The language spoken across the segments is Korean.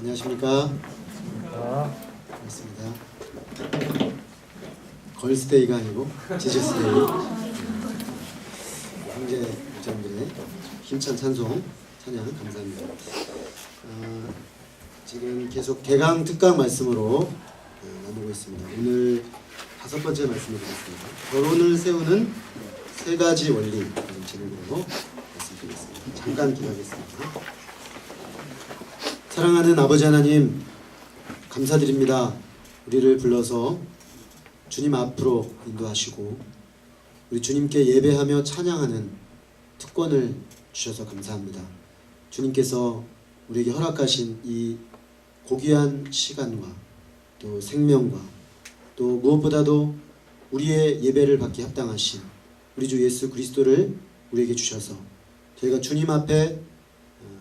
안녕하십니까. 반갑습니다. 걸스데이가 아니고 지저스데이. 형제 목사님들의 힘찬 찬송 찬양 감사합니다. 지금 계속 개강 특강 말씀으로 나누고 있습니다. 오늘 5번째 말씀을 드리겠습니다. 결혼을 세우는 3가지 원리 제목으로 말씀드리겠습니다. 잠깐 기도하겠습니다. 사랑하는 아버지 하나님, 감사드립니다. 우리를 불러서 주님 앞으로 인도하시고 우리 주님께 예배하며 찬양하는 특권을 주셔서 감사합니다. 주님께서 우리에게 허락하신 이 고귀한 시간과 또 생명과 또 무엇보다도 우리의 예배를 받기 합당하신 우리 주 예수 그리스도를 우리에게 주셔서 저희가 주님 앞에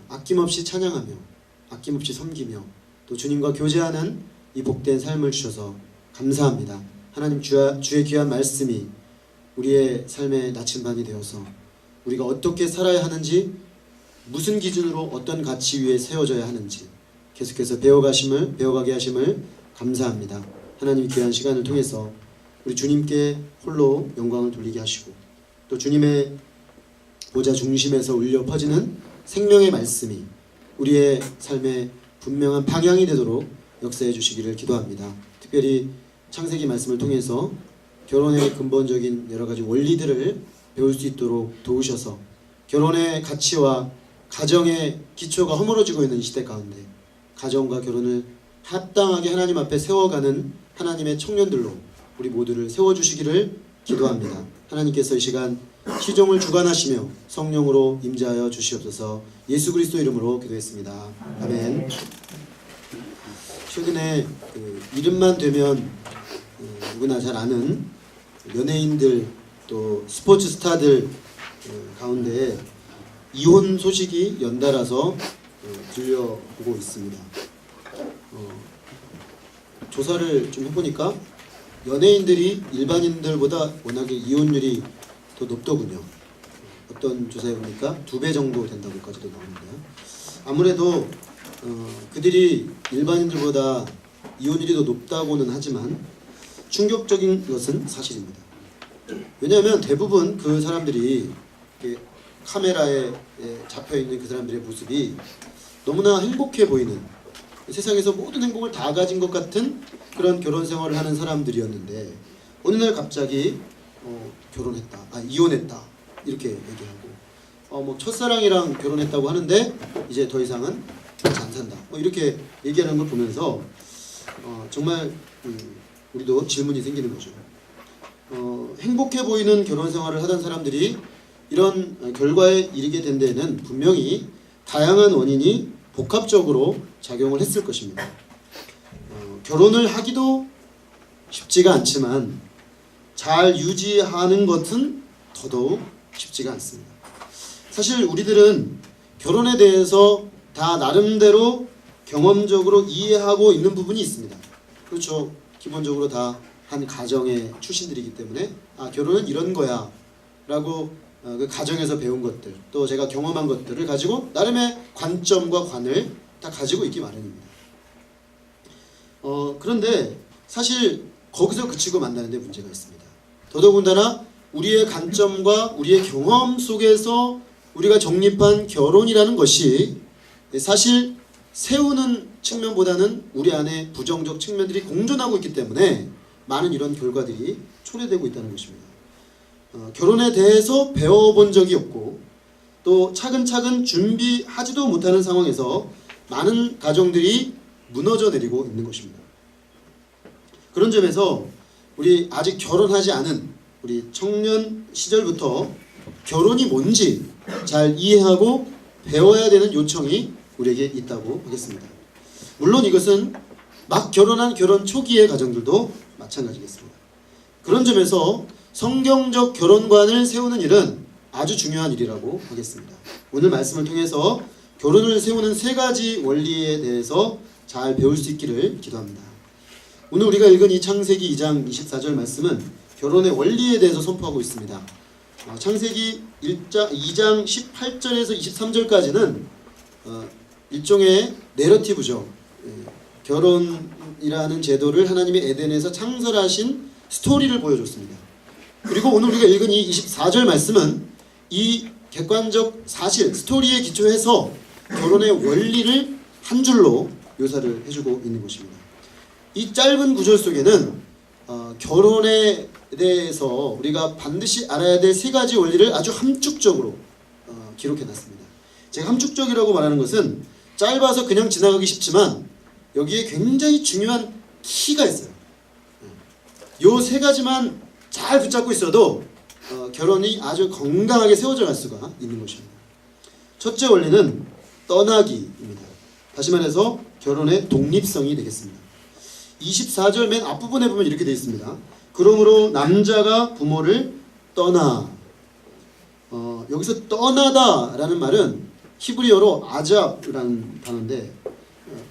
아낌없이 찬양하며 아낌없이 섬기며 또 주님과 교제하는 이 복된 삶을 주셔서 감사합니다. 하나님, 주의 귀한 말씀이 우리의 삶의 나침반이 되어서 우리가 어떻게 살아야 하는지, 무슨 기준으로 어떤 가치 위에 세워져야 하는지 계속해서 배워가게 하심을 감사합니다. 하나님, 귀한 시간을 통해서 우리 주님께 홀로 영광을 돌리게 하시고 또 주님의 보좌 중심에서 울려 퍼지는 생명의 말씀이 우리의 삶의 분명한 방향이 되도록 역사해 주시기를 기도합니다. 특별히 창세기 말씀을 통해서 결혼의 근본적인 여러 가지 원리들을 배울 수 있도록 도우셔서 결혼의 가치와 가정의 기초가 허물어지고 있는 시대 가운데 가정과 결혼을 합당하게 하나님 앞에 세워가는 하나님의 청년들로 우리 모두를 세워주시기를 기도합니다. 하나님께서 이 시간 시종을 주관하시며 성령으로 임재하여 주시옵소서. 예수 그리스도 이름으로 기도했습니다. 아멘. 최근에 이름만 되면 누구나 잘 아는 연예인들 또 스포츠 스타들 가운데 이혼 소식이 연달아서 들려오고 있습니다. 조사를 좀 해보니까 연예인들이 일반인들보다 워낙에 이혼율이 더 높더군요. 어떤 조사에 보니까 2배 정도 된다고까지도 나오는데요. 아무래도 그들이 일반인들보다 이혼율이 더 높다고는 하지만 충격적인 것은 사실입니다. 왜냐하면 대부분 그 사람들이 카메라에 잡혀있는 그 사람들의 모습이 너무나 행복해 보이는, 세상에서 모든 행복을 다 가진 것 같은 그런 결혼 생활을 하는 사람들이었는데 어느 날 갑자기 이혼했다 이렇게 얘기하고 첫사랑이랑 결혼했다고 하는데 이제 더 이상은 같이 안 산다 이렇게 얘기하는 걸 보면서 정말 우리도 질문이 생기는 거죠. 행복해 보이는 결혼 생활을 하던 사람들이 이런 결과에 이르게 된 데에는 분명히 다양한 원인이 복합적으로 작용을 했을 것입니다. 결혼을 하기도 쉽지가 않지만 잘 유지하는 것은 더더욱 쉽지가 않습니다. 사실 우리들은 결혼에 대해서 다 나름대로 경험적으로 이해하고 있는 부분이 있습니다. 그렇죠. 기본적으로 다 한 가정의 출신들이기 때문에 결혼은 이런 거야 라고 그 가정에서 배운 것들 또 제가 경험한 것들을 가지고 나름의 관점과 관을 다 가지고 있기 마련입니다. 그런데 사실 거기서 그치고 만나는 데 문제가 있습니다. 더더군다나 우리의 관점과 우리의 경험 속에서 우리가 정립한 결혼이라는 것이 사실 세우는 측면보다는 우리 안에 부정적 측면들이 공존하고 있기 때문에 많은 이런 결과들이 초래되고 있다는 것입니다. 결혼에 대해서 배워본 적이 없고 또 차근차근 준비하지도 못하는 상황에서 많은 가정들이 무너져 내리고 있는 것입니다. 그런 점에서 우리 아직 결혼하지 않은 우리 청년 시절부터 결혼이 뭔지 잘 이해하고 배워야 되는 요청이 우리에게 있다고 하겠습니다. 물론 이것은 막 결혼한 결혼 초기의 가정들도 마찬가지겠습니다. 그런 점에서 성경적 결혼관을 세우는 일은 아주 중요한 일이라고 하겠습니다. 오늘 말씀을 통해서 결혼을 세우는 3가지 원리에 대해서 잘 배울 수 있기를 기도합니다. 오늘 우리가 읽은 이 창세기 2장 24절 말씀은 결혼의 원리에 대해서 선포하고 있습니다. 창세기 2장 18절에서 23절까지는 일종의 내러티브죠. 결혼이라는 제도를 하나님이 에덴에서 창설하신 스토리를 보여줬습니다. 그리고 오늘 우리가 읽은 이 24절 말씀은 이 객관적 사실, 스토리에 기초해서 결혼의 원리를 한 줄로 묘사를 해주고 있는 것입니다. 이 짧은 구절 속에는 결혼에 대해서 우리가 반드시 알아야 될 세 가지 원리를 아주 함축적으로 기록해놨습니다. 제가 함축적이라고 말하는 것은 짧아서 그냥 지나가기 쉽지만 여기에 굉장히 중요한 키가 있어요. 요 세 가지만 잘 붙잡고 있어도 결혼이 아주 건강하게 세워져 갈 수가 있는 것입니다. 첫째 원리는 떠나기입니다. 다시 말해서 결혼의 독립성이 되겠습니다. 24절 맨 앞부분에 보면 이렇게 되어 있습니다. 그러므로 남자가 부모를 떠나. 여기서 떠나다라는 말은 히브리어로 아잡이라는 단어인데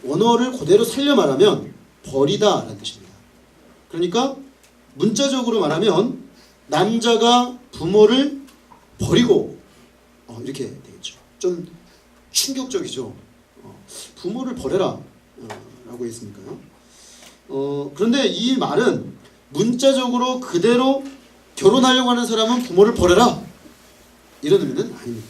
원어를 그대로 살려 말하면 버리다라는 뜻입니다. 그러니까 문자적으로 말하면 남자가 부모를 버리고 이렇게 되겠죠. 좀 충격적이죠. 부모를 버려라 라고 했으니까요. 그런데 이 말은 문자적으로 그대로 결혼하려고 하는 사람은 부모를 버려라 이런 의미는 아닙니다.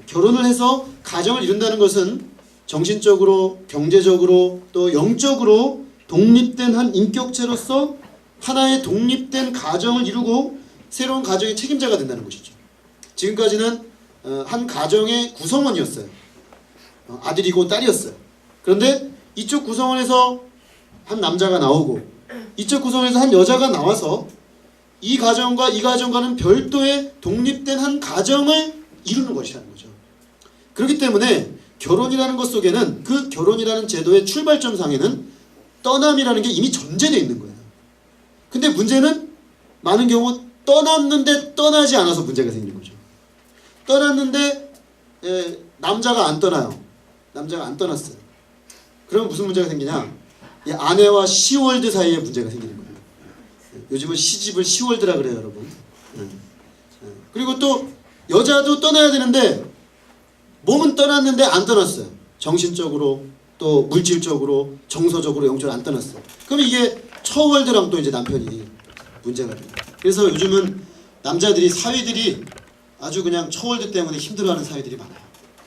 결혼을 해서 가정을 이룬다는 것은 정신적으로, 경제적으로, 또 영적으로 독립된 한 인격체로서 하나의 독립된 가정을 이루고 새로운 가정의 책임자가 된다는 것이죠. 지금까지는 한 가정의 구성원이었어요. 아들이고 딸이었어요. 그런데 이쪽 구성원에서 한 남자가 나오고 이쪽 구성원에서 한 여자가 나와서 이 가정과 이 가정과는 별도의 독립된 한 가정을 이루는 것이라는 거죠. 그렇기 때문에 결혼이라는 것 속에는 그 결혼이라는 제도의 출발점 상에는 떠남이라는 게 이미 전제되어 있는 거예요. 근데 문제는 많은 경우 떠났는데 떠나지 않아서 문제가 생기는 거죠. 떠났는데 남자가 안 떠나요. 남자가 안 떠났어요. 그러면 무슨 문제가 생기냐? 이 아내와 시월드 사이에 문제가 생기는 거예요. 요즘은 시집을 시월드라 그래요, 여러분. 그리고 또 여자도 떠나야 되는데 몸은 떠났는데 안 떠났어요. 정신적으로 또 물질적으로 정서적으로 영적으로 안 떠났어요. 그러면 이게 처월드랑 또 이제 남편이 문제가 돼요. 그래서 요즘은 남자들이 사위들이 아주 그냥 처월드 때문에 힘들어하는 사위들이 많아요.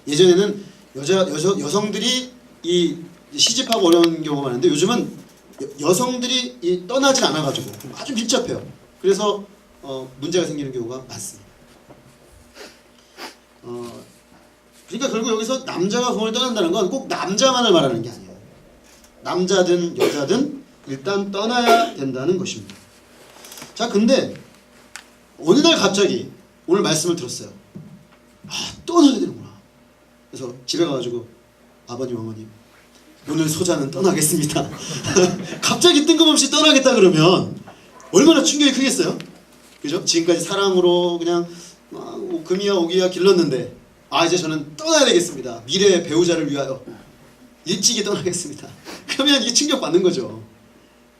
예전에는 여성들이 이 시집하고 어려운 경우가 많은데 요즘은 여성들이 떠나질 않아가지고 아주 밀접해요. 그래서 문제가 생기는 경우가 많습니다. 그러니까 결국 여기서 남자가 부모를 떠난다는 건 꼭 남자만을 말하는 게 아니에요. 남자든 여자든 일단 떠나야 된다는 것입니다. 자, 근데 어느 날 갑자기 오늘 말씀을 들었어요. 떠나야 되는구나. 그래서 집에 가가지고 아버님 어머님 오늘 소자는 떠나겠습니다. 갑자기 뜬금없이 떠나겠다 그러면 얼마나 충격이 크겠어요? 그죠? 지금까지 사랑으로 그냥 금이야 오기야 길렀는데 이제 저는 떠나야 되겠습니다. 미래의 배우자를 위하여 일찍이 떠나겠습니다. 그러면 이게 충격받는 거죠.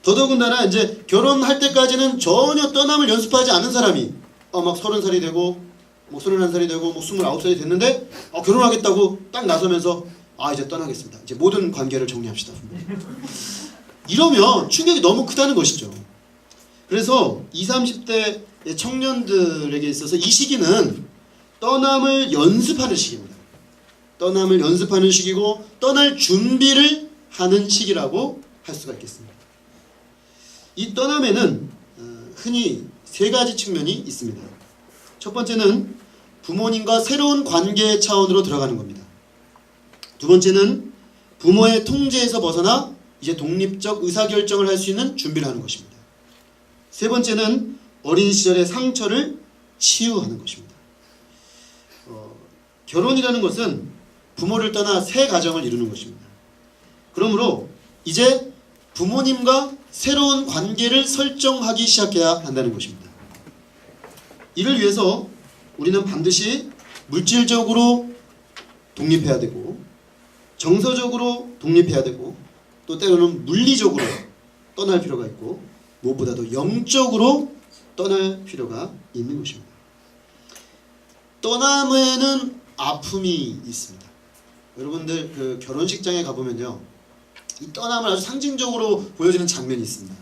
더더군다나 이제 결혼할 때까지는 전혀 떠남을 연습하지 않은 사람이 막 30살이 되고 뭐 31살이 되고 뭐 29살이 됐는데 결혼하겠다고 딱 나서면서 이제 떠나겠습니다. 이제 모든 관계를 정리합시다. 이러면 충격이 너무 크다는 것이죠. 그래서 20, 30대 청년들에게 있어서 이 시기는 떠남을 연습하는 시기입니다. 떠남을 연습하는 시기고 떠날 준비를 하는 시기라고 할 수가 있겠습니다. 이 떠남에는 흔히 세 가지 측면이 있습니다. 첫 번째는 부모님과 새로운 관계 차원으로 들어가는 겁니다. 두 번째는 부모의 통제에서 벗어나 이제 독립적 의사결정을 할 수 있는 준비를 하는 것입니다. 세 번째는 어린 시절의 상처를 치유하는 것입니다. 결혼이라는 것은 부모를 떠나 새 가정을 이루는 것입니다. 그러므로 이제 부모님과 새로운 관계를 설정하기 시작해야 한다는 것입니다. 이를 위해서 우리는 반드시 물질적으로 독립해야 되고 정서적으로 독립해야 되고 또 때로는 물리적으로 떠날 필요가 있고 무엇보다도 영적으로 떠날 필요가 있는 것입니다. 떠남에는 아픔이 있습니다. 여러분들 그 결혼식장에 가보면요, 이 떠남을 아주 상징적으로 보여주는 장면이 있습니다.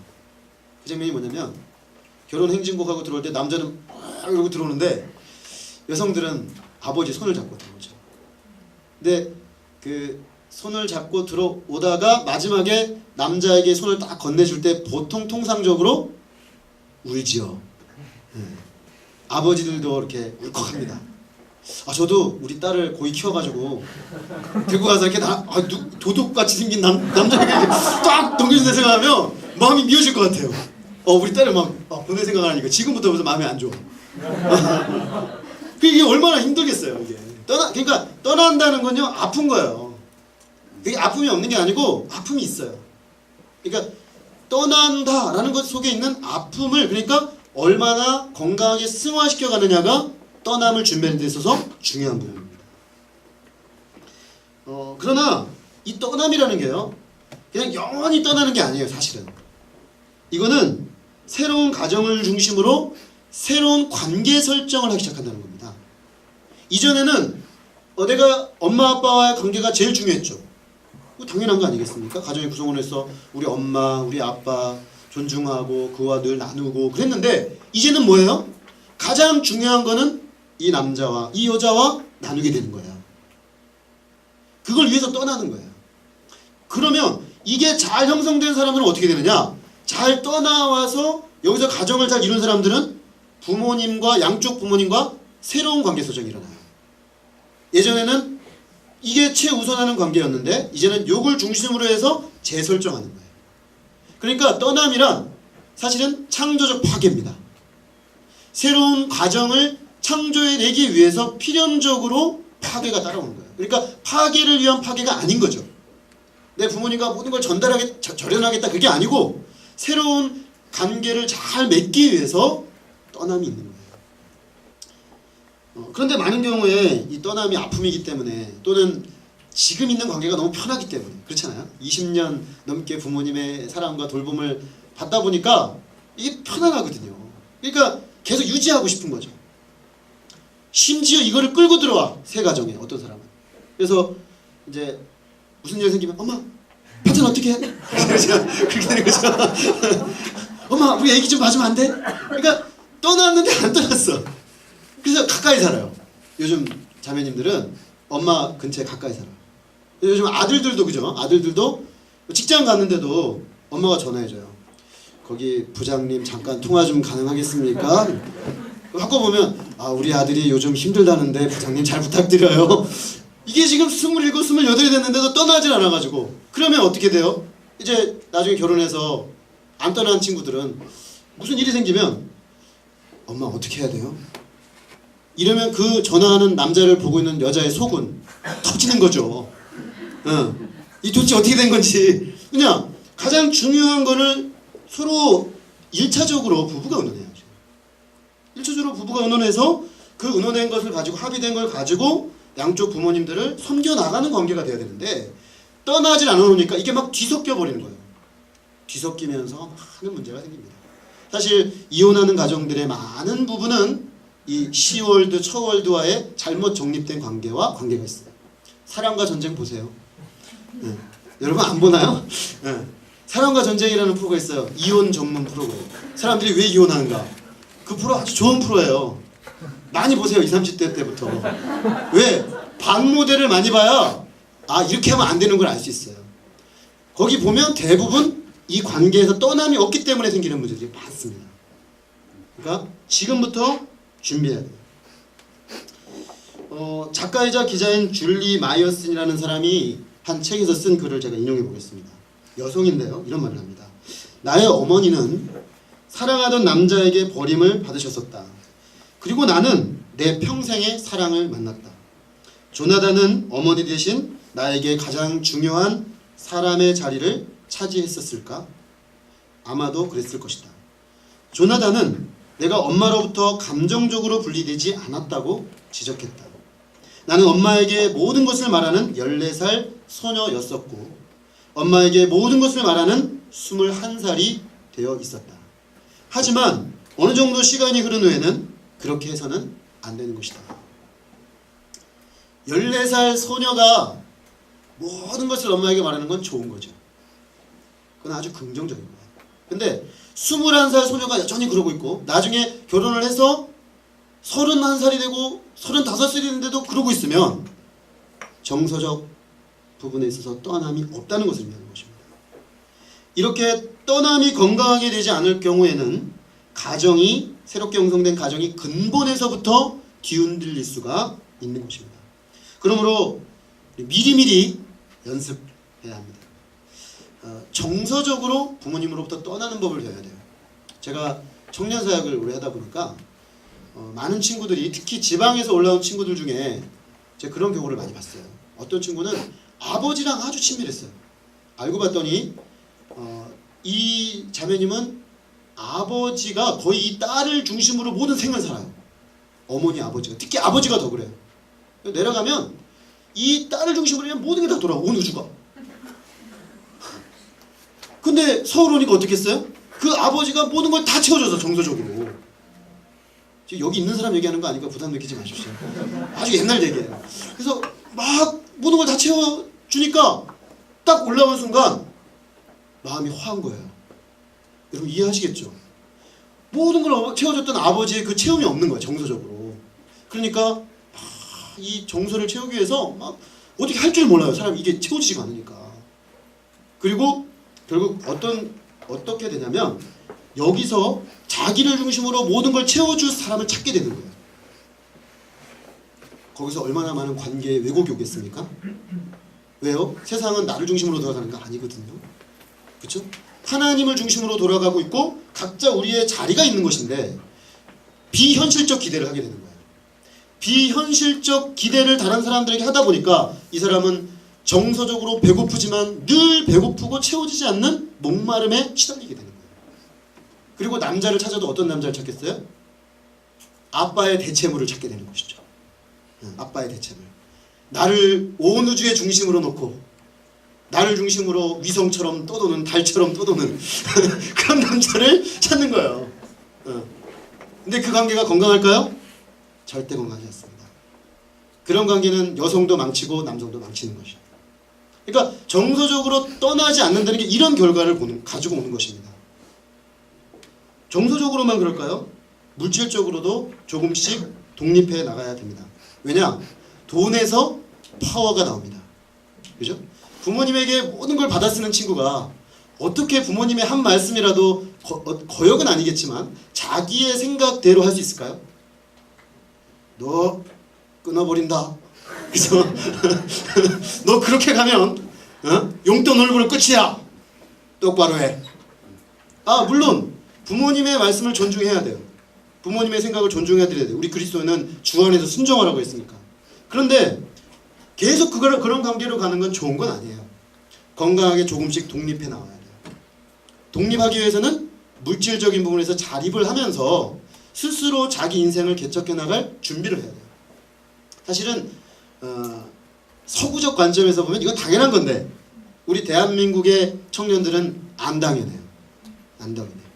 그 장면이 뭐냐면 결혼 행진곡하고 들어올 때 남자는 이러고 들어오는데 여성들은 아버지 손을 잡고 들어오죠. 근데 그 손을 잡고 들어오다가 마지막에 남자에게 손을 딱 건네줄 때 보통 통상적으로 울지요. 아버지들도 이렇게 울컥합니다. 저도 우리 딸을 고이 키워가지고 들고 가서 이렇게 도둑같이 생긴 남자에게 딱 넘겨준다 생각하면 마음이 미어질 것 같아요. 우리 딸을 막 보낼 생각을 하니까 지금부터 벌써 마음이 안 좋아. 이게 얼마나 힘들겠어요. 이게 그러니까 떠난다는 건요 아픈 거예요. 그게 아픔이 없는 게 아니고 아픔이 있어요. 그러니까 떠난다라는 것 속에 있는 아픔을 그러니까 얼마나 건강하게 승화시켜 가느냐가 떠남을 준비하는 데 있어서 중요한 부분입니다. 그러나 이 떠남이라는 게요 그냥 영원히 떠나는 게 아니에요. 사실은 이거는 새로운 가정을 중심으로 새로운 관계 설정을 하기 시작한다는 겁니다. 이전에는 내가 엄마 아빠와의 관계가 제일 중요했죠. 당연한 거 아니겠습니까? 가정의 구성원에서 우리 엄마, 우리 아빠 존중하고 그와 늘 나누고 그랬는데 이제는 뭐예요? 가장 중요한 거는 이 남자와 이 여자와 나누게 되는 거예요. 그걸 위해서 떠나는 거예요. 그러면 이게 잘 형성된 사람들은 어떻게 되느냐? 잘 떠나와서 여기서 가정을 잘 이룬 사람들은 부모님과 양쪽 부모님과 새로운 관계 소정이 일어나요. 예전에는 이게 최우선하는 관계였는데 이제는 요걸 중심으로 해서 재설정하는 거예요. 그러니까 떠남이란 사실은 창조적 파괴입니다. 새로운 가정을 창조해내기 위해서 필연적으로 파괴가 따라오는 거예요. 그러니까 파괴를 위한 파괴가 아닌 거죠. 내 부모님과 모든 걸 절연하겠다 그게 아니고 새로운 관계를 잘 맺기 위해서 떠남이 있는 거예요. 그런데 많은 경우에 이 떠남이 아픔이기 때문에 또는 지금 있는 관계가 너무 편하기 때문에 그렇잖아요. 20년 넘게 부모님의 사랑과 돌봄을 받다 보니까 이게 편안하거든요. 그러니까 계속 유지하고 싶은 거죠. 심지어 이거를 끌고 들어와 새 가정에 어떤 사람은. 그래서 이제 무슨 일이 생기면 엄마 파트너 어떻게 해? 그렇게 되는 거죠. 엄마 우리 애기 좀 봐주면 안 돼? 그러니까 떠났는데 안 떠났어. 그래서 가까이 살아요. 요즘 자매님들은 엄마 근처에 가까이 살아요. 요즘 아들들도 그죠? 아들들도 직장 갔는데도 엄마가 전화해줘요. 거기 부장님 잠깐 통화 좀 가능하겠습니까? 바꿔보면 우리 아들이 요즘 힘들다는데 부장님 잘 부탁드려요. 이게 지금 27, 28이 됐는데도 떠나질 않아가지고 그러면 어떻게 돼요? 이제 나중에 결혼해서 안 떠난 친구들은 무슨 일이 생기면 엄마 어떻게 해야 돼요? 이러면 그 전화하는 남자를 보고 있는 여자의 속은 터지는 거죠. 이 도대체 어떻게 된 건지. 그냥 가장 중요한 거를 서로 1차적으로 부부가 의논해야죠. 1차적으로 부부가 의논해서 그 의논한 것을 가지고 합의된 걸 가지고 양쪽 부모님들을 섬겨나가는 관계가 돼야 되는데 떠나질 않아놓으니까 이게 막 뒤섞여 버리는 거예요. 뒤섞이면서 많은 문제가 생깁니다. 사실 이혼하는 가정들의 많은 부분은 이 시월드, 처월드와의 잘못 정립된 관계가 있어요. 사랑과 전쟁 보세요. 여러분 안 보나요? 사랑과 전쟁이라는 프로가 있어요. 이혼 전문 프로그램. 사람들이 왜 이혼하는가? 그 프로 아주 좋은 프로예요. 많이 보세요. 20, 30대 때부터. 왜? 반 모델을 많이 봐야 이렇게 하면 안 되는 걸 알 수 있어요. 거기 보면 대부분 이 관계에서 떠남이 없기 때문에 생기는 문제들이 많습니다. 그러니까 지금부터 준비해야 돼요. 작가이자 기자인 줄리 마이어슨이라는 사람이 한 책에서 쓴 글을 제가 인용해 보겠습니다. 여성인데요. 이런 말을 합니다. 나의 어머니는 사랑하던 남자에게 버림을 받으셨었다. 그리고 나는 내 평생의 사랑을 만났다. 조나단은 어머니 대신 나에게 가장 중요한 사람의 자리를 차지했었을까? 아마도 그랬을 것이다. 조나단은 내가 엄마로부터 감정적으로 분리되지 않았다고 지적했다. 나는 엄마에게 모든 것을 말하는 14살 소녀였었고 엄마에게 모든 것을 말하는 21살이 되어 있었다. 하지만 어느 정도 시간이 흐른 후에는 그렇게 해서는 안 되는 것이다. 14살 소녀가 모든 것을 엄마에게 말하는 건 좋은 거죠. 그건 아주 긍정적인 거예요. 근데 21살 소녀가 여전히 그러고 있고 나중에 결혼을 해서 31살이 되고 35살이 됐는데도 그러고 있으면 정서적 부분에 있어서 떠남이 없다는 것을 의미하는 것입니다. 이렇게 떠남이 건강하게 되지 않을 경우에는 가정이 새롭게 형성된 가정이 근본에서부터 뒤흔들릴 수가 있는 것입니다. 그러므로 미리미리 연습해야 합니다. 정서적으로 부모님으로부터 떠나는 법을 배워야 돼요. 제가 청년사역을 오래 하다 보니까 많은 친구들이 특히 지방에서 올라온 친구들 중에 제가 그런 경우를 많이 봤어요. 어떤 친구는 아버지랑 아주 친밀했어요. 알고 봤더니 이 자매님은 아버지가 거의 이 딸을 중심으로 모든 생을 살아요. 어머니 아버지가 특히 아버지가 더 그래요. 내려가면 이 딸을 중심으로 그냥 모든 게 다 돌아와. 온 우주가. 근데 서울 오니까 어떻게 했어요? 그 아버지가 모든 걸 다 채워줘서 정서적으로. 지금 여기 있는 사람 얘기하는 거 아니까 부담 느끼지 마십시오. 아주 옛날 얘기예요. 그래서 막 모든 걸 다 채워주니까 딱 올라온 순간 마음이 화한 거예요. 여러분 이해하시겠죠? 모든 걸 채워줬던 아버지의 그 채움이 없는 거예요. 정서적으로. 그러니까 이 정서를 채우기 위해서 막 어떻게 할 줄 몰라요. 사람이 이게 채워지지가 않으니까. 그리고 결국 어떻게 되냐면 여기서 자기를 중심으로 모든 걸 채워줄 사람을 찾게 되는 거예요. 거기서 얼마나 많은 관계의 왜곡이 오겠습니까? 왜요? 세상은 나를 중심으로 돌아가는 거 아니거든요. 그렇죠? 하나님을 중심으로 돌아가고 있고 각자 우리의 자리가 있는 것인데 비현실적 기대를 하게 되는 거예요. 비현실적 기대를 다른 사람들에게 하다 보니까 이 사람은 정서적으로 배고프지만 늘 배고프고 채워지지 않는 목마름에 시달리게 되는 거예요. 그리고 남자를 찾아도 어떤 남자를 찾겠어요? 아빠의 대체물을 찾게 되는 것이죠. 아빠의 대체물. 나를 온 우주의 중심으로 놓고 나를 중심으로 위성처럼 떠도는 달처럼 떠도는 그런 남자를 찾는 거예요. 근데 그 관계가 건강할까요? 절대 건강하지 않습니다. 그런 관계는 여성도 망치고 남성도 망치는 것이죠. 그러니까 정서적으로 떠나지 않는다는 게 이런 결과를 가지고 오는 것입니다. 정서적으로만 그럴까요? 물질적으로도 조금씩 독립해 나가야 됩니다. 왜냐? 돈에서 파워가 나옵니다. 그죠? 부모님에게 모든 걸 받아 쓰는 친구가 어떻게 부모님의 한 말씀이라도 거역은 아니겠지만 자기의 생각대로 할 수 있을까요? 너 끊어버린다. 그죠? 너 그렇게 가면 용돈 얼굴 끝이야. 똑바로 해. 물론 부모님의 말씀을 존중해야 돼요. 부모님의 생각을 존중해야 돼요. 우리 그리스도인은 주 안에서 순종하라고 했으니까. 그런데 계속 그런 관계로 가는 건 좋은 건 아니에요. 건강하게 조금씩 독립해 나와야 돼요. 독립하기 위해서는 물질적인 부분에서 자립을 하면서 스스로 자기 인생을 개척해 나갈 준비를 해야 돼요. 사실은 서구적 관점에서 보면 이건 당연한 건데 우리 대한민국의 청년들은 안 당연해요. 안 당연해요.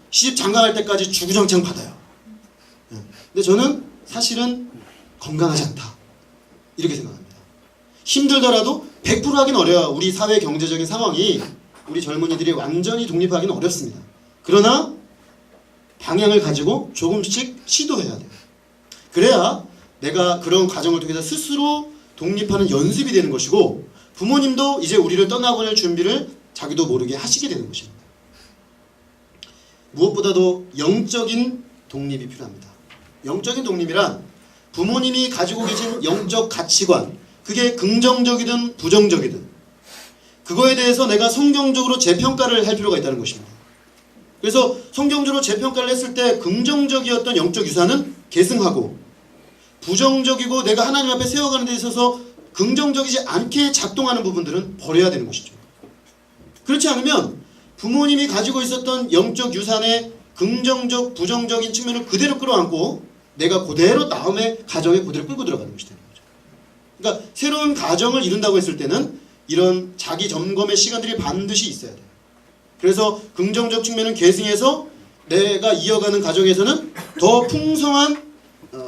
시집 장가갈 때까지 주구장창 받아요. 근데 저는 사실은 건강하지 않다. 이렇게 생각합니다. 힘들더라도 100% 하긴 어려워요. 우리 사회 경제적인 상황이 우리 젊은이들이 완전히 독립하기는 어렵습니다. 그러나 방향을 가지고 조금씩 시도해야 돼요. 그래야 내가 그런 과정을 통해서 스스로 독립하는 연습이 되는 것이고 부모님도 이제 우리를 떠나보낼 준비를 자기도 모르게 하시게 되는 것입니다. 무엇보다도 영적인 독립이 필요합니다. 영적인 독립이란 부모님이 가지고 계신 영적 가치관, 그게 긍정적이든 부정적이든 그거에 대해서 내가 성경적으로 재평가를 할 필요가 있다는 것입니다. 그래서 성경적으로 재평가를 했을 때 긍정적이었던 영적 유산은 계승하고 부정적이고 내가 하나님 앞에 세워가는 데 있어서 긍정적이지 않게 작동하는 부분들은 버려야 되는 것이죠. 그렇지 않으면 부모님이 가지고 있었던 영적 유산의 긍정적, 부정적인 측면을 그대로 끌어안고 내가 그대로 다음에 가정에 그대로 끌고 들어가는 것이 되는 거죠. 그러니까 새로운 가정을 이룬다고 했을 때는 이런 자기 점검의 시간들이 반드시 있어야 돼요. 그래서 긍정적 측면은 계승해서 내가 이어가는 가정에서는 더 풍성한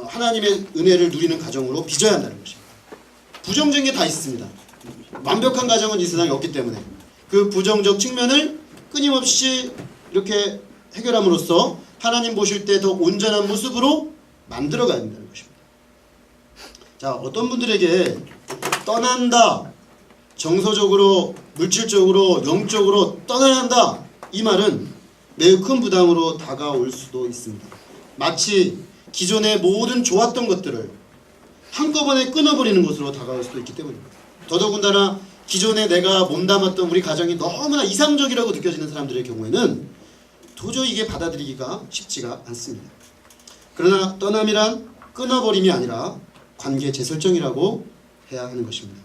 하나님의 은혜를 누리는 가정으로 빚어야 한다는 것입니다. 부정적인 게 다 있습니다. 완벽한 가정은 이 세상에 없기 때문에 그 부정적 측면을 끊임없이 이렇게 해결함으로써 하나님 보실 때 더 온전한 모습으로 만들어가야 된다는 것입니다. 자, 어떤 분들에게 떠난다, 정서적으로, 물질적으로, 영적으로 떠나야 한다, 이 말은 매우 큰 부담으로 다가올 수도 있습니다. 마치 기존의 모든 좋았던 것들을 한꺼번에 끊어버리는 것으로 다가올 수도 있기 때문입니다. 더더군다나 기존에 내가 몸담았던 우리 가정이 너무나 이상적이라고 느껴지는 사람들의 경우에는 도저히 이게 받아들이기가 쉽지가 않습니다. 그러나 떠남이란 끊어버림이 아니라 관계 재설정이라고 해야 하는 것입니다.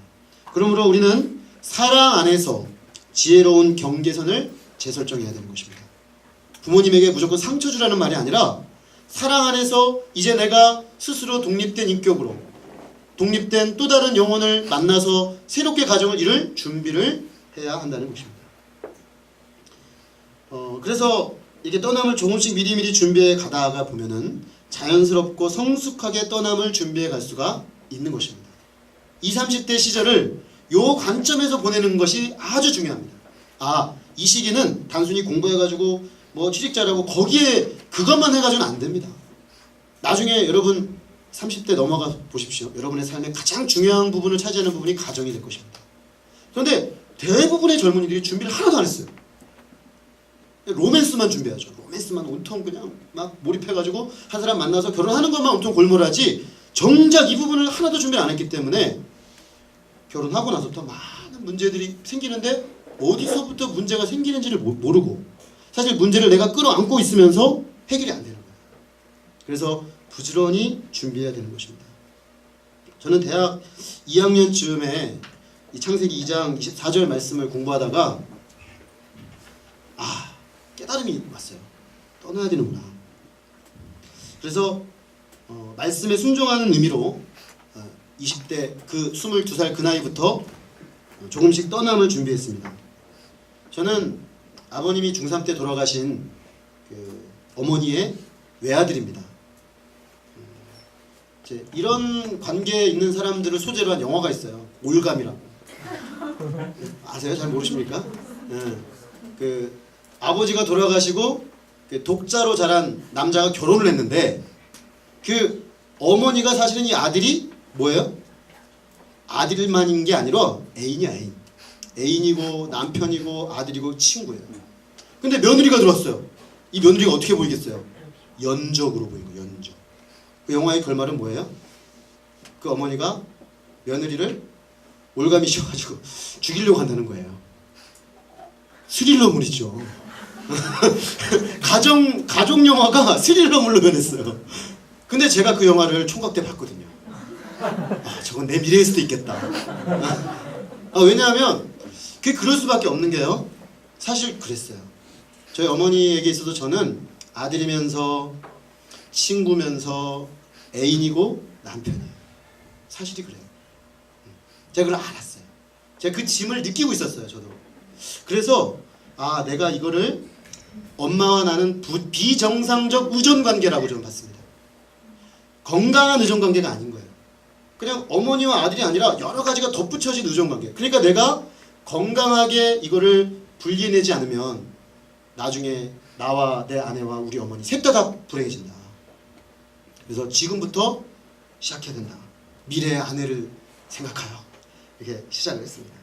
그러므로 우리는 사랑 안에서 지혜로운 경계선을 재설정해야 되는 것입니다. 부모님에게 무조건 상처 주라는 말이 아니라 사랑 안에서 이제 내가 스스로 독립된 인격으로 독립된 또 다른 영혼을 만나서 새롭게 가정을 이룰 준비를 해야 한다는 것입니다. 그래서 이게 떠남을 조금씩 미리미리 준비해 가다가 보면은 자연스럽고 성숙하게 떠남을 준비해 갈 수가 있는 것입니다. 20, 30대 시절을 요 관점에서 보내는 것이 아주 중요합니다. 아, 이 시기는 단순히 공부해가지고 뭐 취직 잘하고 거기에 그것만 해가지고는 안 됩니다. 나중에 여러분 30대 넘어가 보십시오. 여러분의 삶의 가장 중요한 부분을 차지하는 부분이 가정이 될 것입니다. 그런데 대부분의 젊은이들이 준비를 하나도 안 했어요. 로맨스만 준비하죠. 로맨스만 온통 그냥 막 몰입해가지고 한 사람 만나서 결혼하는 것만 온통 골몰하지 정작 이 부분을 하나도 준비를 안 했기 때문에 결혼하고 나서부터 많은 문제들이 생기는데 어디서부터 문제가 생기는지를 모르고 사실 문제를 내가 끌어안고 있으면서 해결이 안 되는 거예요. 그래서 부지런히 준비해야 되는 것입니다. 저는 대학 2학년쯤에 이 창세기 2장 24절 말씀을 공부하다가 깨달음이 왔어요. 떠나야 되는구나. 그래서 말씀에 순종하는 의미로 20대 그 22살 그 나이부터 조금씩 떠남을 준비했습니다. 저는 아버님이 중3 때 돌아가신 그 어머니의 외아들입니다. 이런 관계에 있는 사람들을 소재로 한 영화가 있어요. 올감이라고. 아세요? 잘 모르십니까? 네. 그 아버지가 돌아가시고 그 독자로 자란 남자가 결혼을 했는데 그 어머니가 사실은 이 아들이 뭐예요? 아들만인 게 아니라 애인이야, 애인. 애인이고 남편이고 아들이고 친구예요. 근데 며느리가 들어왔어요. 이 며느리가 어떻게 보이겠어요? 연적으로 보이는 거예요. 연적. 그 영화의 결말은 뭐예요? 그 어머니가 며느리를 올감이 씌워가지고 죽이려고 한다는 거예요. 스릴러물이죠. 가족 영화가 스릴러물로 변했어요. 근데 제가 그 영화를 총각 때 봤거든요. 저건 내 미래일 수도 있겠다. 왜냐하면 그게 그럴 수밖에 없는 게요. 사실 그랬어요. 저희 어머니에게 있어서 저는 아들이면서 친구면서 애인이고 남편이에요. 사실이 그래요. 제가 그걸 알았어요. 제가 그 짐을 느끼고 있었어요. 저도. 그래서 내가 이거를 엄마와 나는 비정상적 의존관계라고 저는 봤습니다. 건강한 의존관계가 아닌 거예요. 그냥 어머니와 아들이 아니라 여러 가지가 덧붙여진 의존관계. 그러니까 내가 건강하게 이거를 분리해내지 않으면 나중에 나와 내 아내와 우리 어머니 셋 다 불행해진다. 그래서 지금부터 시작해야 된다. 미래의 아내를 생각하여 이렇게 시작을 했습니다.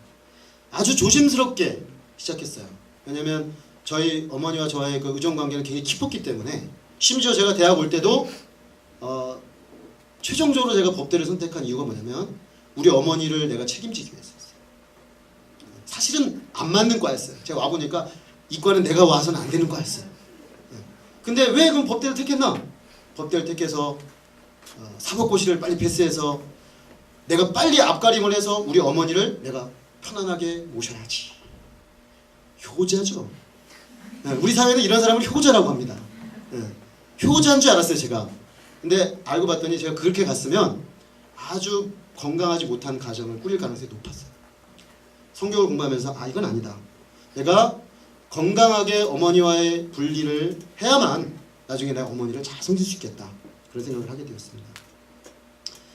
아주 조심스럽게 시작했어요. 왜냐면 저희 어머니와 저의 그 의존관계는 굉장히 깊었기 때문에 심지어 제가 대학 올 때도 최종적으로 제가 법대를 선택한 이유가 뭐냐면 우리 어머니를 내가 책임지기 위해서였어요. 사실은 안 맞는 과였어요. 제가 와보니까 이 과는 내가 와서는 안 되는 과였어요. 근데 왜 그럼 법대를 택했나? 법대를 택해서 사법고시를 빨리 패스해서 내가 빨리 앞가림을 해서 우리 어머니를 내가 편안하게 모셔야지. 효자죠. 우리 사회는 이런 사람을 효자라고 합니다. 효자인 줄 알았어요, 제가. 근데 알고 봤더니 제가 그렇게 갔으면 아주 건강하지 못한 가정을 꾸릴 가능성이 높았어요. 성경을 공부하면서 이건 아니다. 내가 건강하게 어머니와의 분리를 해야만 나중에 내가 어머니를 잘 섬길 수 있겠다. 그런 생각을 하게 되었습니다.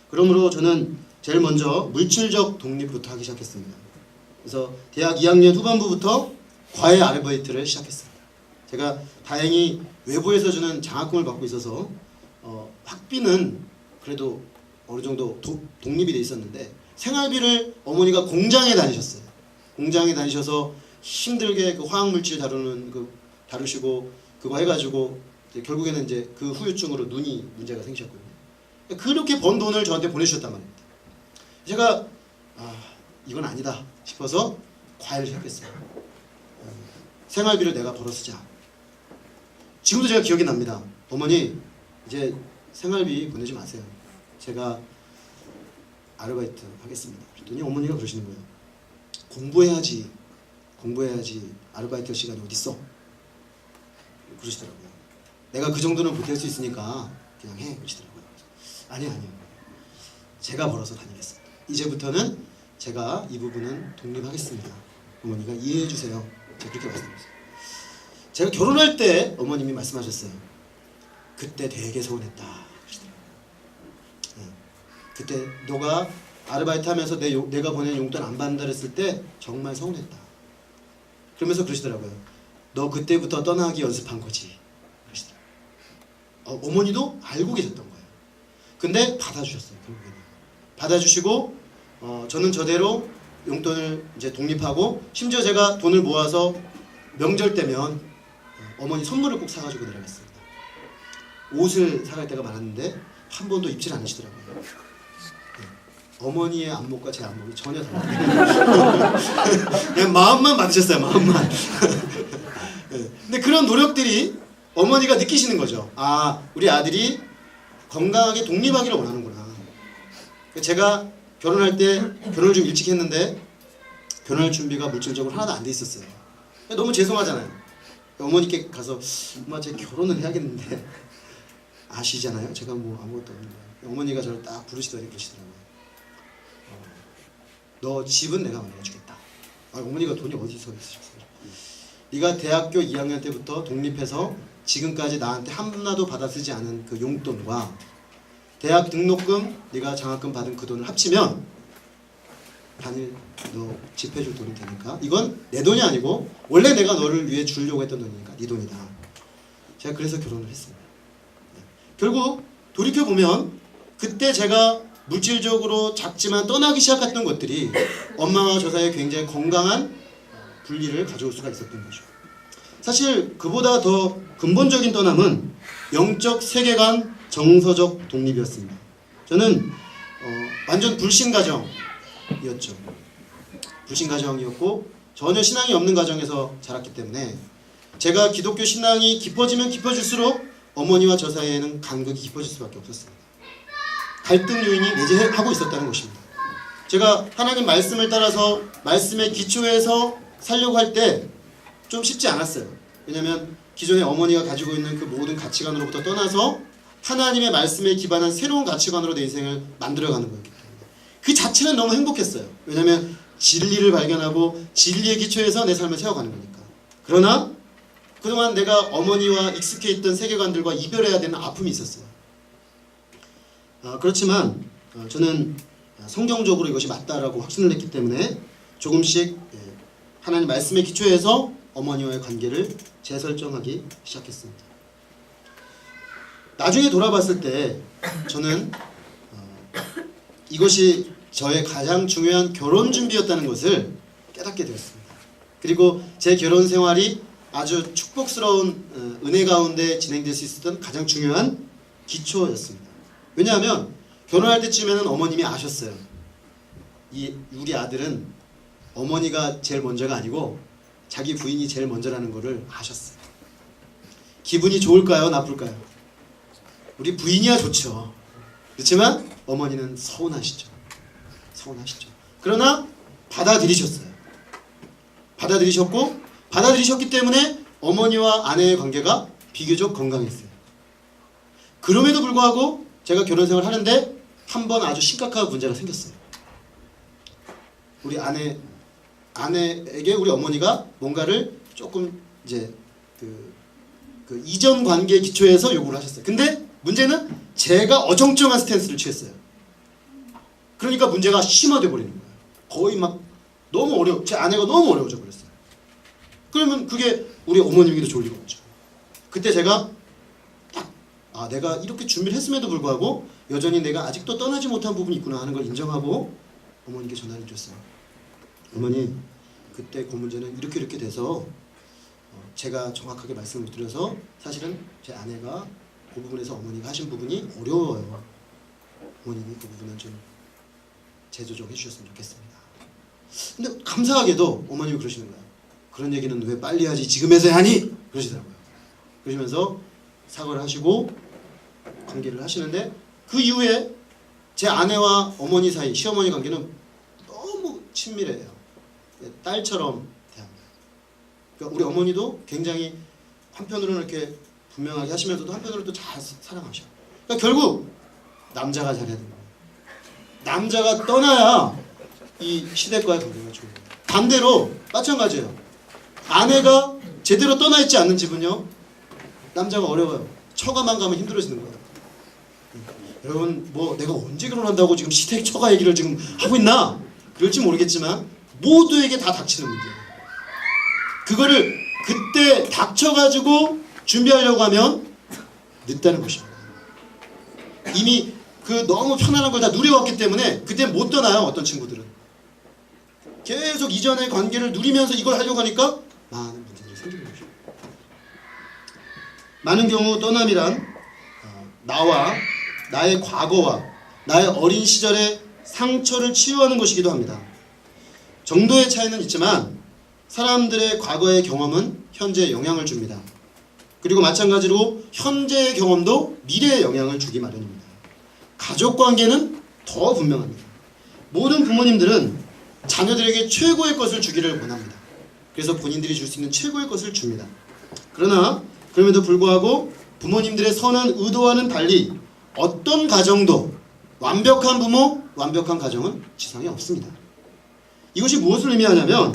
그러므로 저는 제일 먼저 물질적 독립부터 하기 시작했습니다. 그래서 대학 2학년 후반부부터 과외 아르바이트를 시작했습니다. 제가 다행히 외부에서 주는 장학금을 받고 있어서 학비는 그래도 어느 정도 독립이 돼 있었는데 생활비를 어머니가 공장에 다니셨어요. 공장에 다니셔서 힘들게 그 화학물질 다루시고 그거 해가지고 이제 결국에는 이제 그 후유증으로 눈이 문제가 생기셨거든요. 그렇게 번 돈을 저한테 보내주셨단 말입니다. 제가 이건 아니다 싶어서 과외를 시작했어요. 생활비를 내가 벌어 쓰자. 지금도 제가 기억이 납니다. 어머니 이제 생활비 보내지 마세요. 제가 아르바이트 하겠습니다. 그랬더니 어머니가 그러시는 거예요. 공부해야지 아르바이트 할 시간이 어딨어? 그러시더라고요. 내가 그 정도는 못할 수 있으니까 그냥 해 그러시더라고요. 아니요 제가 벌어서 다니겠습니다. 이제부터는 제가 이 부분은 독립하겠습니다. 어머니가 이해해 주세요. 제가 그렇게 말씀드렸어요. 제가 결혼할 때 어머님이 말씀하셨어요. 그때 되게 서운했다 그러시더라고요. 그때 너가 아르바이트 하면서 내가 보낸 용돈 안 받는다 그랬을 때 정말 서운했다. 그러면서 그러시더라고요. 너 그때부터 떠나기 연습한 거지. 그러시더라고요. 어머니도 알고 계셨던 거예요. 근데 받아주셨어요. 결국에는 받아주시고 저는 저대로 용돈을 이제 독립하고 심지어 제가 돈을 모아서 명절 때면 어머니 선물을 꼭 사가지고 내려갔습니다. 옷을 사갈 때가 많았는데 한 번도 입질 않으시더라고요. 어머니의 안목과 제 안목이 전혀 달라요. 그냥 마음만 받으셨어요. 마음만. 근데 그런 노력들이 어머니가 느끼시는 거죠. 우리 아들이 건강하게 독립하기를 원하는구나. 제가 결혼할 때 결혼을 좀 일찍 했는데 결혼할 준비가 물질적으로 하나도 안 돼 있었어요. 너무 죄송하잖아요. 어머니께 가서 엄마 제 결혼을 해야겠는데 아시잖아요. 제가 뭐 아무것도 없는데 어머니가 저를 딱 부르시더니 그러시더라고요. 너 집은 내가 마련해주겠다. 어머니가 돈이 어디서 있으셨어요? 네가 대학교 2학년 때부터 독립해서 지금까지 나한테 하나도 받아 쓰지 않은 그 용돈과 대학 등록금, 네가 장학금 받은 그 돈을 합치면 단일 너 집 해줄 돈이 되니까 이건 내 돈이 아니고 원래 내가 너를 위해 주려고 했던 돈이니까 네 돈이다. 제가 그래서 결혼을 했습니다. 결국 돌이켜보면 그때 제가 물질적으로 작지만 떠나기 시작했던 것들이 엄마와 저 사이에 굉장히 건강한 분리를 가져올 수가 있었던 거죠. 사실 그보다 더 근본적인 떠남은 영적 세계관, 정서적 독립이었습니다. 저는 완전 불신 가정이었죠. 불신 가정이었고 전혀 신앙이 없는 가정에서 자랐기 때문에 제가 기독교 신앙이 깊어지면 깊어질수록 어머니와 저 사이에는 간극이 깊어질 수밖에 없었습니다. 갈등 요인이 내재하고 있었다는 것입니다. 제가 하나님 말씀을 따라서 말씀의 기초에서 살려고 할 때 좀 쉽지 않았어요. 왜냐하면 기존에 어머니가 가지고 있는 그 모든 가치관으로부터 떠나서 하나님의 말씀에 기반한 새로운 가치관으로 내 인생을 만들어가는 거였기 때문에 그 자체는 너무 행복했어요. 왜냐하면 진리를 발견하고 진리의 기초에서 내 삶을 세워가는 거니까. 그러나 그동안 내가 어머니와 익숙해 있던 세계관들과 이별해야 되는 아픔이 있었어요. 그렇지만 저는 성경적으로 이것이 맞다라고 확신을 했기 때문에 조금씩 하나님 말씀의 기초에서 어머니와의 관계를 재설정하기 시작했습니다. 나중에 돌아봤을 때 저는 이것이 저의 가장 중요한 결혼 준비였다는 것을 깨닫게 되었습니다. 그리고 제 결혼 생활이 아주 축복스러운 은혜 가운데 진행될 수 있었던 가장 중요한 기초였습니다. 왜냐하면 결혼할 때쯤에는 어머님이 아셨어요. 우리 아들은 어머니가 제일 먼저가 아니고 자기 부인이 제일 먼저라는 것을 아셨어요. 기분이 좋을까요? 나쁠까요? 우리 부인이야 좋죠. 그렇지만 어머니는 서운하시죠. 그러나 받아들이셨어요. 받아들이셨기 때문에 어머니와 아내의 관계가 비교적 건강했어요. 그럼에도 불구하고 제가 결혼 생활을 하는데 한 번 아주 심각한 문제가 생겼어요. 우리 아내에게 우리 어머니가 뭔가를 조금 이제 그 이전 관계 기초에서 요구를 하셨어요. 근데 문제는 제가 어정쩡한 스탠스를 취했어요. 그러니까 문제가 심화돼 버리는 거예요. 거의 막 너무 제 아내가 너무 어려워져 버렸어요. 그러면 그게 우리 어머님에게도 좋을 리가 없죠. 그때 제가 딱 내가 이렇게 준비를 했음에도 불구하고 여전히 내가 아직도 떠나지 못한 부분이 있구나 하는 걸 인정하고 어머님께 전화를 줬어요. 어머니, 그때 그 문제는 이렇게 돼서 제가 정확하게 말씀을 드려서 사실은 제 아내가 그 부분에서 어머니가 하신 부분이 어려워요. 어머님이 그 부분은 좀 재조정해 주셨으면 좋겠습니다. 근데 감사하게도 어머님이 그러시는 거예요. 그런 얘기는 왜 빨리 하지, 지금 해서야 하니? 그러시더라고요. 그러시면서 사과를 하시고 관계를 하시는데, 그 이후에 제 아내와 어머니 사이, 시어머니 관계는 너무 친밀해요. 딸처럼 대합니다. 그러니까 우리 어머니도 굉장히 한편으로는 이렇게 분명하게 하시면서도 한편으로 또 잘 사랑하셔. 그러니까 결국 남자가 잘해야 됩니다. 남자가 떠나야 이 시댁과의 관계가 좋은 거예요. 반대로 마찬가지예요. 아내가 제대로 떠나 있지 않는 집은요, 남자가 어려워요. 처가만 가면 힘들어지는 거예요. 여러분, 뭐 내가 언제 결혼한다고 지금 시댁 처가 얘기를 지금 하고 있나? 그럴지 모르겠지만 모두에게 다 닥치는 문제예요. 그거를 그때 닥쳐가지고 준비하려고 하면 늦다는 것입니다. 이미 그 너무 편안한 걸 다 누려왔기 때문에 그때 못 떠나요. 어떤 친구들은 계속 이전의 관계를 누리면서 이걸 하려고 하니까 많은 문제들이 생기는 것입니다. 많은 경우 떠남이란 나와 나의 과거와 나의 어린 시절의 상처를 치유하는 것이기도 합니다. 정도의 차이는 있지만 사람들의 과거의 경험은 현재에 영향을 줍니다. 그리고 마찬가지로 현재의 경험도 미래에 영향을 주기 마련입니다. 가족 관계는 더 분명합니다. 모든 부모님들은 자녀들에게 최고의 것을 주기를 원합니다. 그래서 본인들이 줄 수 있는 최고의 것을 줍니다. 그러나 그럼에도 불구하고 부모님들의 선한 의도와는 달리 어떤 가정도 완벽한 부모, 완벽한 가정은 지상에 없습니다. 이것이 무엇을 의미하냐면,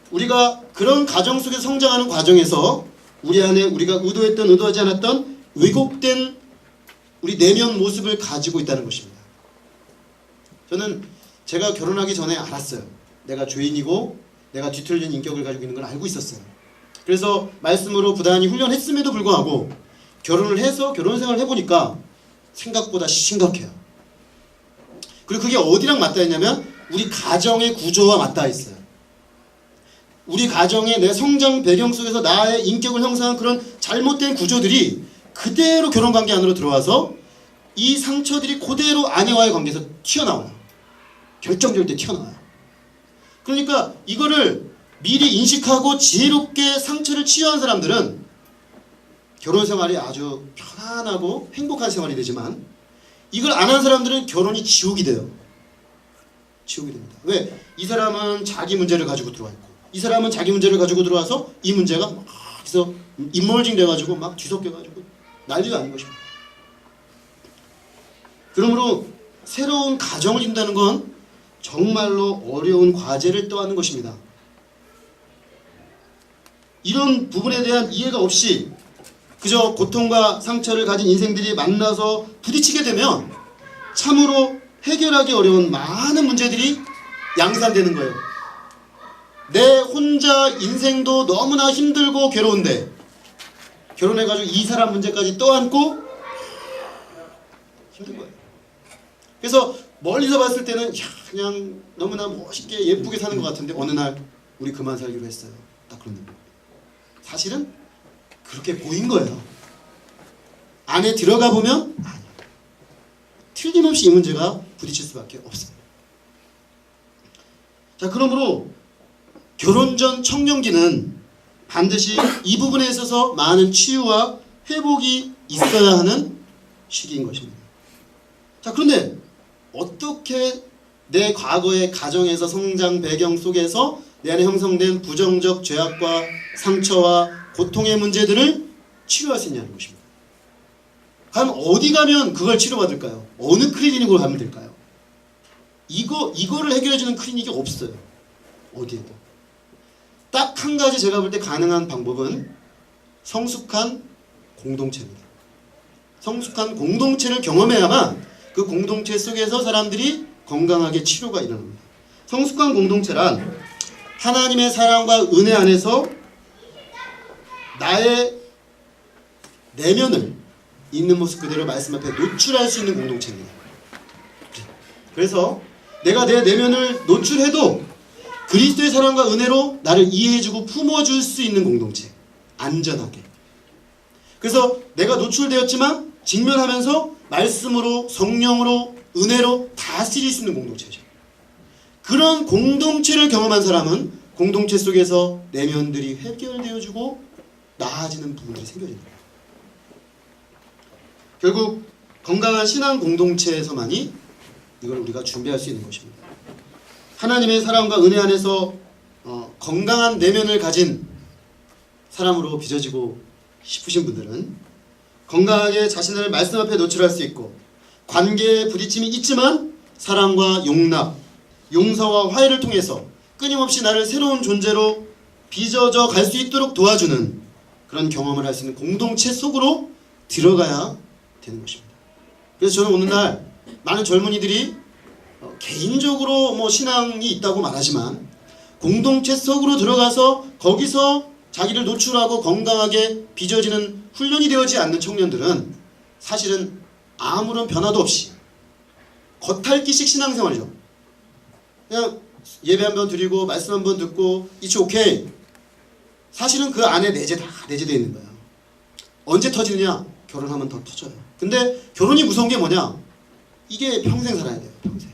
우리가 그런 가정 속에 성장하는 과정에서 우리 안에 우리가 의도했던 의도하지 않았던 왜곡된 우리 내면 모습을 가지고 있다는 것입니다. 저는 제가 결혼하기 전에 알았어요. 내가 죄인이고 내가 뒤틀린 인격을 가지고 있는 걸 알고 있었어요. 그래서 말씀으로 부단히 훈련했음에도 불구하고 결혼을 해서 결혼 생활을 해보니까 생각보다 심각해요. 그리고 그게 어디랑 맞닿아 있냐면 우리 가정의 구조와 맞닿아 있어요. 우리 가정의 내 성장 배경 속에서 나의 인격을 형성한 그런 잘못된 구조들이 그대로 결혼관계 안으로 들어와서 이 상처들이 그대로 아내와의 관계에서 튀어나와요. 결정적일 때 튀어나와요. 그러니까 이거를 미리 인식하고 지혜롭게 상처를 치유한 사람들은 결혼 생활이 아주 편안하고 행복한 생활이 되지만, 이걸 안 한 사람들은 결혼이 지옥이 돼요. 지옥이 됩니다. 왜? 이 사람은 자기 문제를 가지고 들어와 있고 이 사람은 자기 문제를 가지고 들어와서 이 문제가 막 해서 인몰징 돼가지고 막 뒤섞여가지고 난리가 아닌 것입니다. 그러므로 새로운 가정을 이룬다는 건 정말로 어려운 과제를 떠안는 것입니다. 이런 부분에 대한 이해가 없이 그저 고통과 상처를 가진 인생들이 만나서 부딪히게 되면 참으로 해결하기 어려운 많은 문제들이 양산되는 거예요. 내 혼자 인생도 너무나 힘들고 괴로운데 결혼해가지고 이 사람 문제까지 떠안고 힘든 거예요. 그래서 멀리서 봤을 때는 그냥 너무나 멋있게 예쁘게 사는 것 같은데 어느 날 우리 그만 살기로 했어요. 딱 그런 느낌. 사실은 그렇게 보인 거예요. 안에 들어가 보면 아니에요. 틀림없이 이 문제가 부딪힐 수밖에 없습니다. 자, 그러므로 결혼 전 청년기는 반드시 이 부분에 있어서 많은 치유와 회복이 있어야 하는 시기인 것입니다. 자, 그런데 어떻게 내 과거의 가정에서 성장 배경 속에서 내 안에 형성된 부정적 죄악과 상처와 고통의 문제들을 치료할 수 있냐는 것입니다. 과연 어디 가면 그걸 치료받을까요? 어느 클리닉으로 가면 될까요? 이거를 해결해주는 클리닉이 없어요. 어디에도. 딱 한 가지 제가 볼 때 가능한 방법은 성숙한 공동체입니다. 성숙한 공동체를 경험해야만 그 공동체 속에서 사람들이 건강하게 치료가 일어납니다. 성숙한 공동체란 하나님의 사랑과 은혜 안에서 나의 내면을 있는 모습 그대로 말씀 앞에 노출할 수 있는 공동체입니다. 그래서 내가 내 내면을 노출해도 그리스도의 사랑과 은혜로 나를 이해해주고 품어줄 수 있는 공동체. 안전하게. 그래서 내가 노출되었지만 직면하면서 말씀으로, 성령으로, 은혜로 다스릴 수 있는 공동체죠. 그런 공동체를 경험한 사람은 공동체 속에서 내면들이 해결되어지고 나아지는 부분들이 생겨집니다. 결국 건강한 신앙 공동체에서만이 이걸 우리가 준비할 수 있는 것입니다. 하나님의 사랑과 은혜 안에서 건강한 내면을 가진 사람으로 빚어지고 싶으신 분들은 건강하게 자신을 말씀 앞에 노출할 수 있고 관계에 부딪힘이 있지만 사랑과 용납, 용서와 화해를 통해서 끊임없이 나를 새로운 존재로 빚어져 갈 수 있도록 도와주는 그런 경험을 할 수 있는 공동체 속으로 들어가야 되는 것입니다. 그래서 저는 오늘날 많은 젊은이들이 개인적으로 뭐 신앙이 있다고 말하지만 공동체 속으로 들어가서 거기서 자기를 노출하고 건강하게 빚어지는 훈련이 되어지지 않는 청년들은 사실은 아무런 변화도 없이 겉핥기식 신앙생활이죠. 그냥 예배 한번 드리고 말씀 한번 듣고 it's okay. 사실은 그 안에 내재되어 있는 거예요. 언제 터지느냐? 결혼하면 더 터져요. 근데 결혼이 무서운 게 뭐냐? 이게 평생 살아야 돼요. 평생.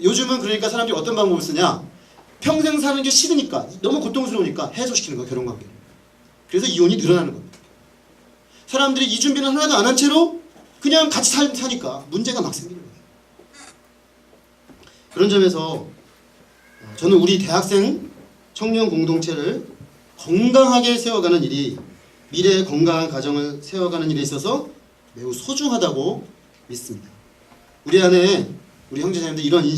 요즘은 그러니까 사람들이 어떤 방법을 쓰냐? 평생 사는 게 싫으니까, 너무 고통스러우니까 해소시키는 거예요. 결혼관계를. 그래서 이혼이 늘어나는 겁니다. 사람들이 이 준비는 하나도 안 한 채로 그냥 같이 사니까 문제가 막 생기는 거예요. 그런 점에서 저는 우리 대학생 청년 공동체를 건강하게 세워가는 일이 미래의 건강한 가정을 세워가는 일에 있어서 매우 소중하다고 믿습니다. 우리 안에 우리 형제자매들 이런 인식